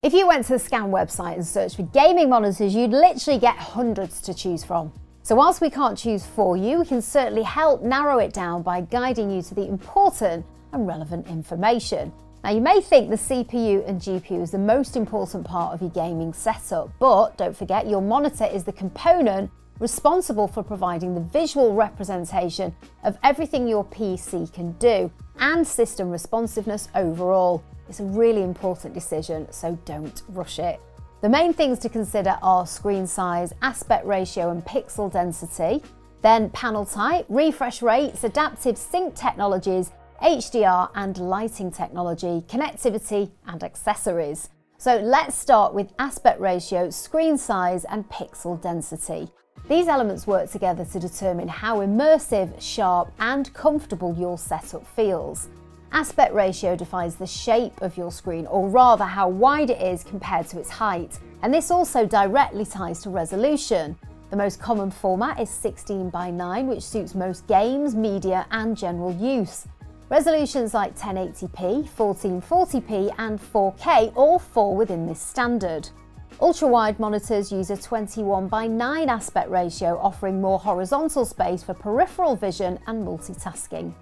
If you went to the Scan website and searched for gaming monitors, you'd literally get hundreds to choose from. So whilst we can't choose for you, we can certainly help narrow it down by guiding you to the important and relevant information. Now, you may think the CPU and GPU is the most important part of your gaming setup, but don't forget your monitor is the component responsible for providing the visual representation of everything your PC can do and system responsiveness overall. It's a really important decision, so don't rush it. The main things to consider are screen size, aspect ratio and pixel density, then panel type, refresh rates, adaptive sync technologies, HDR and lighting technology, connectivity and accessories. So let's start with aspect ratio, screen size and pixel density. These elements work together to determine how immersive, sharp and comfortable your setup feels. Aspect ratio defines the shape of your screen, or rather how wide it is compared to its height, and this also directly ties to resolution. The most common format is 16:9, which suits most games, media and general use. Resolutions like 1080p, 1440p and 4K all fall within this standard. Ultra-wide monitors use a 21:9 aspect ratio, offering more horizontal space for peripheral vision and multitasking.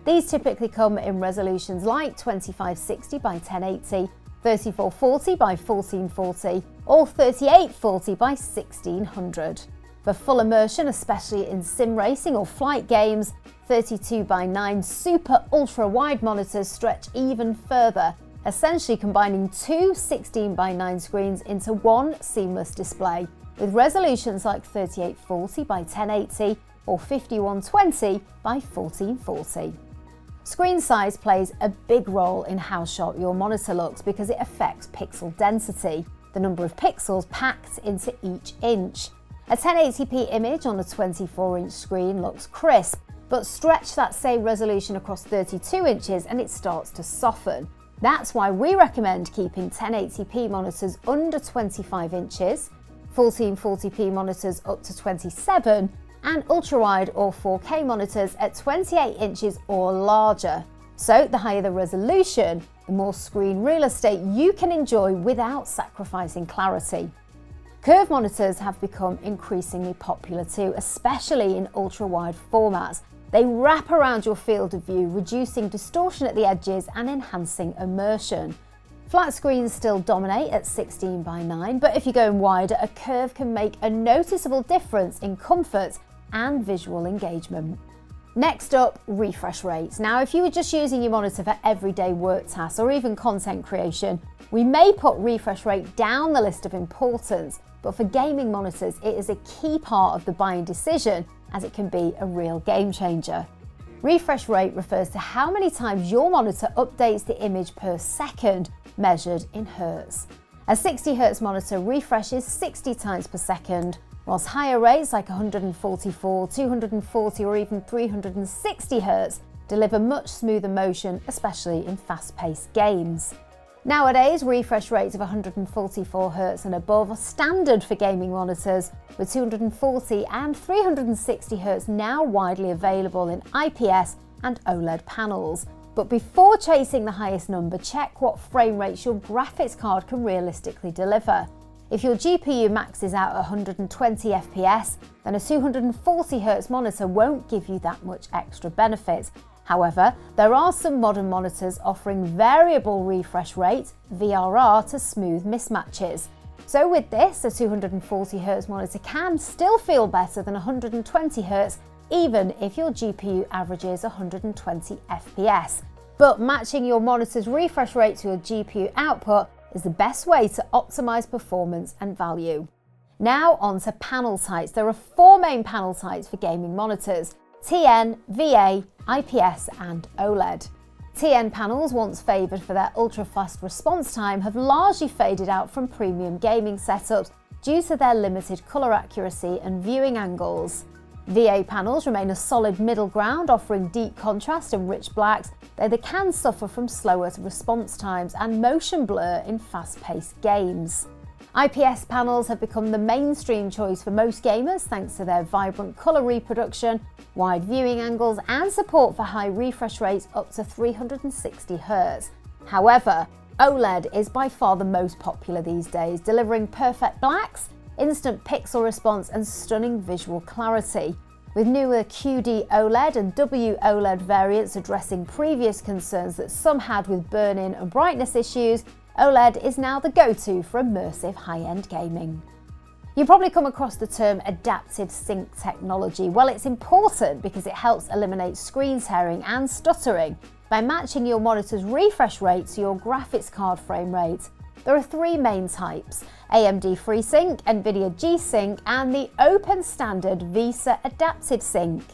These typically come in resolutions like 2560x1080, 3440x1440 or 3840x1600. For full immersion, especially in sim racing or flight games, 32:9 super ultra wide monitors stretch even further, essentially combining two 16:9 screens into one seamless display, with resolutions like 3840x1080 or 5120x1440. Screen size plays a big role in how sharp your monitor looks because it affects pixel density, the number of pixels packed into each inch. A 1080p image on a 24-inch screen looks crisp, but stretch that same resolution across 32 inches and it starts to soften. That's why we recommend keeping 1080p monitors under 25 inches, 1440p monitors up to 27, and ultra-wide or 4K monitors at 28 inches or larger. So the higher the resolution, the more screen real estate you can enjoy without sacrificing clarity. Curved monitors have become increasingly popular too, especially in ultra-wide formats. They wrap around your field of view, reducing distortion at the edges and enhancing immersion. Flat screens still dominate at 16:9, but if you're going wider, a curve can make a noticeable difference in comfort and visual engagement. Next up, refresh rates. Now, if you were just using your monitor for everyday work tasks or even content creation, we may put refresh rate down the list of importance, but for gaming monitors, it is a key part of the buying decision as it can be a real game changer. Refresh rate refers to how many times your monitor updates the image per second, measured in hertz. A 60 Hz monitor refreshes 60 times per second, whilst higher rates like 144, 240 or even 360 Hz deliver much smoother motion, especially in fast-paced games. Nowadays, refresh rates of 144 Hz and above are standard for gaming monitors, with 240 and 360 Hz now widely available in IPS and OLED panels. But before chasing the highest number, check what frame rates your graphics card can realistically deliver. If your GPU maxes out at 120 FPS, then a 240 Hz monitor won't give you that much extra benefit. However, there are some modern monitors offering variable refresh rate, VRR, to smooth mismatches. So with this, a 240 Hz monitor can still feel better than 120 Hz, even if your GPU averages 120 FPS. But matching your monitor's refresh rate to your GPU output is the best way to optimize performance and value. Now on to panel types. There are four main panel types for gaming monitors: TN, VA, IPS and OLED. TN panels, once favoured for their ultra-fast response time, have largely faded out from premium gaming setups due to their limited colour accuracy and viewing angles. VA panels remain a solid middle ground, offering deep contrast and rich blacks, though they can suffer from slower response times and motion blur in fast-paced games. IPS panels have become the mainstream choice for most gamers thanks to their vibrant colour reproduction, wide viewing angles and support for high refresh rates up to 360 Hz. However, OLED is by far the most popular these days, delivering perfect blacks, instant pixel response and stunning visual clarity. With newer QD OLED and WOLED variants addressing previous concerns that some had with burn-in and brightness issues, OLED is now the go-to for immersive high-end gaming. You've probably come across the term adaptive sync technology. Well, it's important because it helps eliminate screen tearing and stuttering by matching your monitor's refresh rate to your graphics card frame rate. There are three main types: AMD FreeSync, NVIDIA G-Sync, and the open standard VESA Adaptive Sync.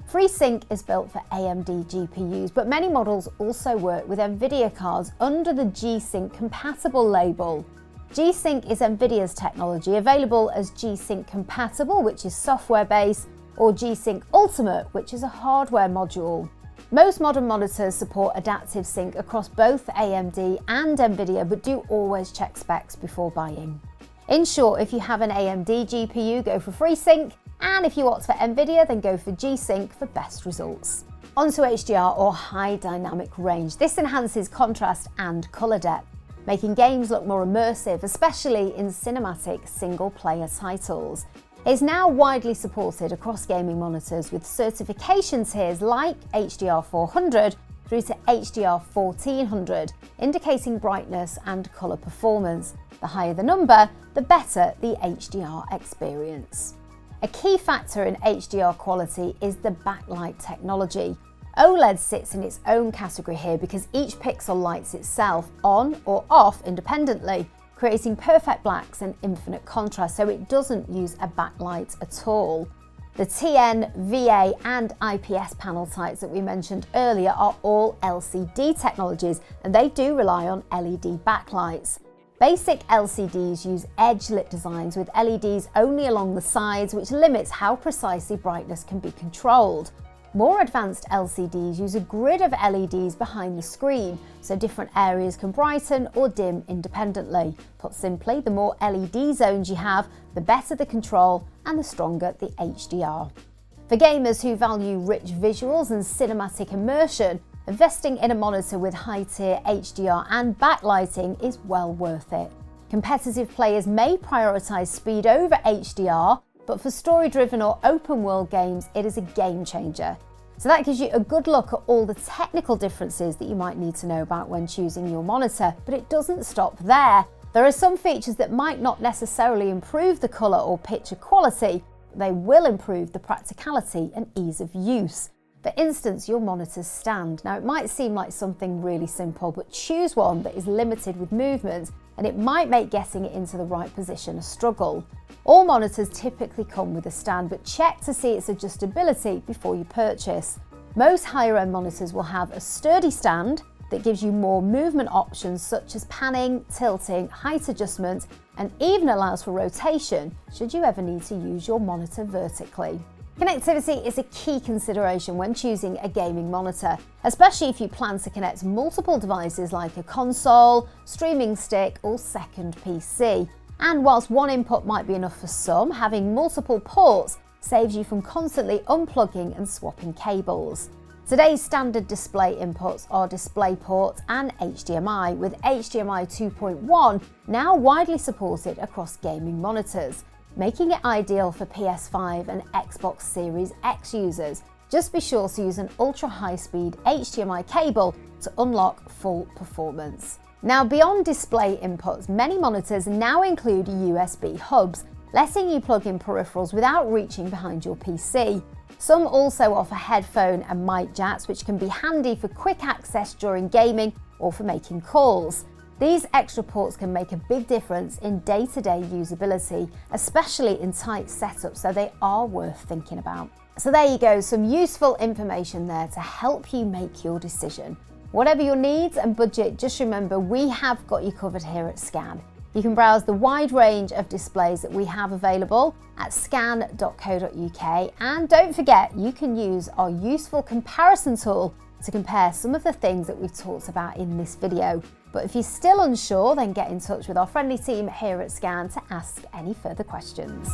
FreeSync is built for AMD GPUs, but many models also work with NVIDIA cards under the G-Sync compatible label. G-Sync is NVIDIA's technology, available as G-Sync Compatible, which is software-based, or G-Sync Ultimate, which is a hardware module. Most modern monitors support adaptive sync across both AMD and NVIDIA, but do always check specs before buying. In short, if you have an AMD GPU, go for FreeSync, and if you opt for NVIDIA, then go for G-Sync for best results. Onto HDR, or High Dynamic Range. This enhances contrast and colour depth, making games look more immersive, especially in cinematic single-player titles. It's now widely supported across gaming monitors with certification tiers like HDR 400 through to HDR 1400, indicating brightness and colour performance. The higher the number, the better the HDR experience. A key factor in HDR quality is the backlight technology. OLED sits in its own category here because each pixel lights itself on or off independently, creating perfect blacks and infinite contrast, so it doesn't use a backlight at all. The TN, VA and IPS panel types that we mentioned earlier are all LCD technologies, and they do rely on LED backlights. Basic LCDs use edge-lit designs with LEDs only along the sides, which limits how precisely brightness can be controlled. More advanced LCDs use a grid of LEDs behind the screen, so different areas can brighten or dim independently. Put simply, the more LED zones you have, the better the control and the stronger the HDR. For gamers who value rich visuals and cinematic immersion, investing in a monitor with high-tier HDR and backlighting is well worth it. Competitive players may prioritise speed over HDR, but for story-driven or open-world games, it is a game changer. So that gives you a good look at all the technical differences that you might need to know about when choosing your monitor, but it doesn't stop there. There are some features that might not necessarily improve the colour or picture quality, but they will improve the practicality and ease of use. For instance, your monitor's stand. Now, it might seem like something really simple, but choose one that is limited with movement, and it might make getting it into the right position a struggle. All monitors typically come with a stand, but check to see its adjustability before you purchase. Most higher-end monitors will have a sturdy stand that gives you more movement options such as panning, tilting, height adjustment, and even allows for rotation should you ever need to use your monitor vertically. Connectivity is a key consideration when choosing a gaming monitor, especially if you plan to connect multiple devices like a console, streaming stick, or second PC. And whilst one input might be enough for some, having multiple ports saves you from constantly unplugging and swapping cables. Today's standard display inputs are DisplayPort and HDMI, with HDMI 2.1 now widely supported across gaming monitors, making it ideal for PS5 and Xbox Series X users. Just be sure to use an ultra-high-speed HDMI cable to unlock full performance. Now, beyond display inputs, many monitors now include USB hubs, letting you plug in peripherals without reaching behind your PC. Some also offer headphone and mic jacks, which can be handy for quick access during gaming or for making calls. These extra ports can make a big difference in day-to-day usability, especially in tight setups, so they are worth thinking about. So there you go, some useful information there to help you make your decision. Whatever your needs and budget, just remember we have got you covered here at Scan. You can browse the wide range of displays that we have available at scan.co.uk, and don't forget you can use our useful comparison tool to compare some of the things that we've talked about in this video. But if you're still unsure, then get in touch with our friendly team here at Scan to ask any further questions.